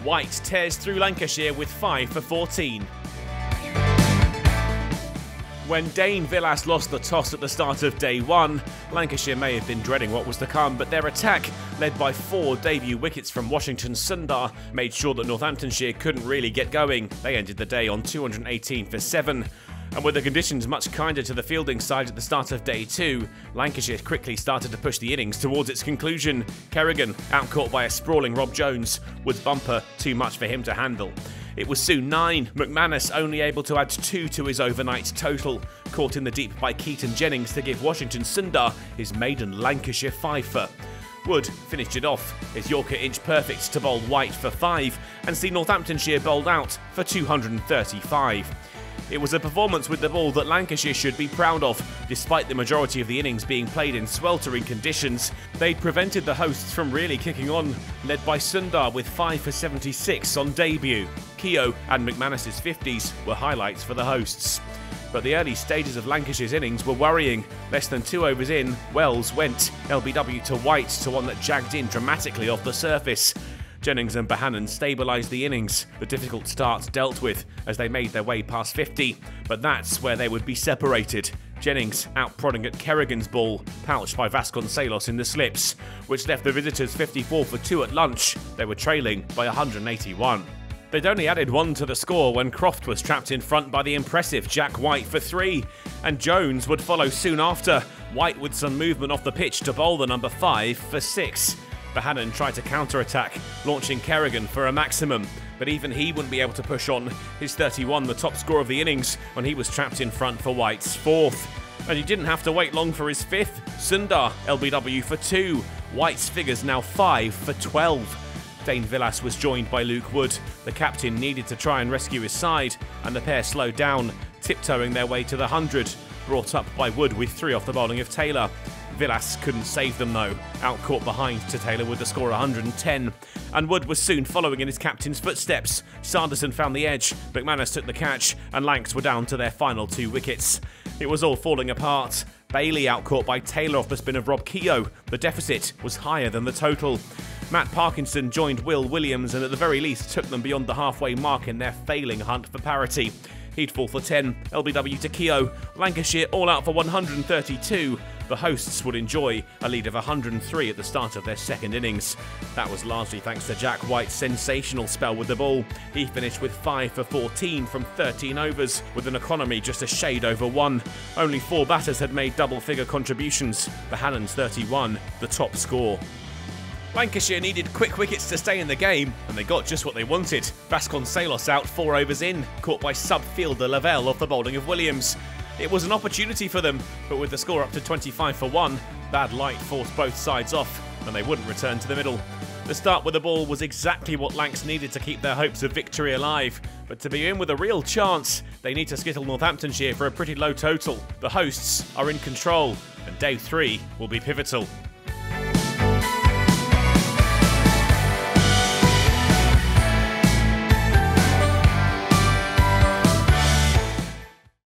White tears through Lancashire with 5 for 14. When Dane Villas lost the toss at the start of day 1, Lancashire may have been dreading what was to come, but their attack, led by 4 debut wickets from Washington's Sundar, made sure that Northamptonshire couldn't really get going. They ended the day on 218 for 7. And with the conditions much kinder to the fielding side at the start of day 2, Lancashire quickly started to push the innings towards its conclusion. Kerrigan, outcaught by a sprawling Rob Jones, was bumper too much for him to handle. It was soon 9, McManus only able to add 2 to his overnight total, caught in the deep by Keaton Jennings to give Washington Sundar his maiden Lancashire fifer. Wood finished it off, his Yorker inch perfect to bowl White for 5 and see Northamptonshire bowled out for 235. It was a performance with the ball that Lancashire should be proud of. Despite the majority of the innings being played in sweltering conditions, they'd prevented the hosts from really kicking on, led by Sundar with 5 for 76 on debut. Keogh and McManus's 50s were highlights for the hosts. But the early stages of Lancashire's innings were worrying. Less than 2 overs in, Wells went LBW to White to one that jagged in dramatically off the surface. Jennings and Bohannon stabilised the innings, the difficult start dealt with as they made their way past 50, but that's where they would be separated. Jennings out-prodding at Kerrigan's ball, pouched by Vasconcelos in the slips, which left the visitors 54 for 2 at lunch. They were trailing by 181. They'd only added 1 to the score when Croft was trapped in front by the impressive Jack White for 3, and Jones would follow soon after, White with some movement off the pitch to bowl the number 5 for 6. Bohannon tried to counter-attack, launching Kerrigan for a maximum, but even he wouldn't be able to push on. His 31 the top score of the innings when he was trapped in front for White's 4th. And he didn't have to wait long for his 5th. Sundar LBW for 2. White's figures now 5 for 12. Dane Villas was joined by Luke Wood. The captain needed to try and rescue his side, and the pair slowed down, tiptoeing their way to the 100, brought up by Wood with 3 off the bowling of Taylor. Villas couldn't save them though, out-caught behind to Taylor with the score 110, and Wood was soon following in his captain's footsteps. Sanderson found the edge, McManus took the catch, and Lancs were down to their final 2 wickets. It was all falling apart. Bailey out-caught by Taylor off the spin of Rob Keogh. The deficit was higher than the total. Matt Parkinson joined Will Williams and at the very least took them beyond the halfway mark in their failing hunt for parity. He'd fall for 10, LBW to Keogh, Lancashire all out for 132. The hosts would enjoy a lead of 103 at the start of their 2nd innings. That was largely thanks to Jack White's sensational spell with the ball. He finished with 5 for 14 from 13 overs, with an economy just a shade over 1. Only 4 batters had made double-figure contributions. Bohannon's 31, the top score. Lancashire needed quick wickets to stay in the game, and they got just what they wanted. Vasconcelos out 4 overs in, caught by sub-fielder Lavelle off the bowling of Williams. It was an opportunity for them, but with the score up to 25 for 1, bad light forced both sides off, and they wouldn't return to the middle. The start with the ball was exactly what Lancs needed to keep their hopes of victory alive, but to be in with a real chance, they need to skittle Northamptonshire for a pretty low total. The hosts are in control, and day 3 will be pivotal.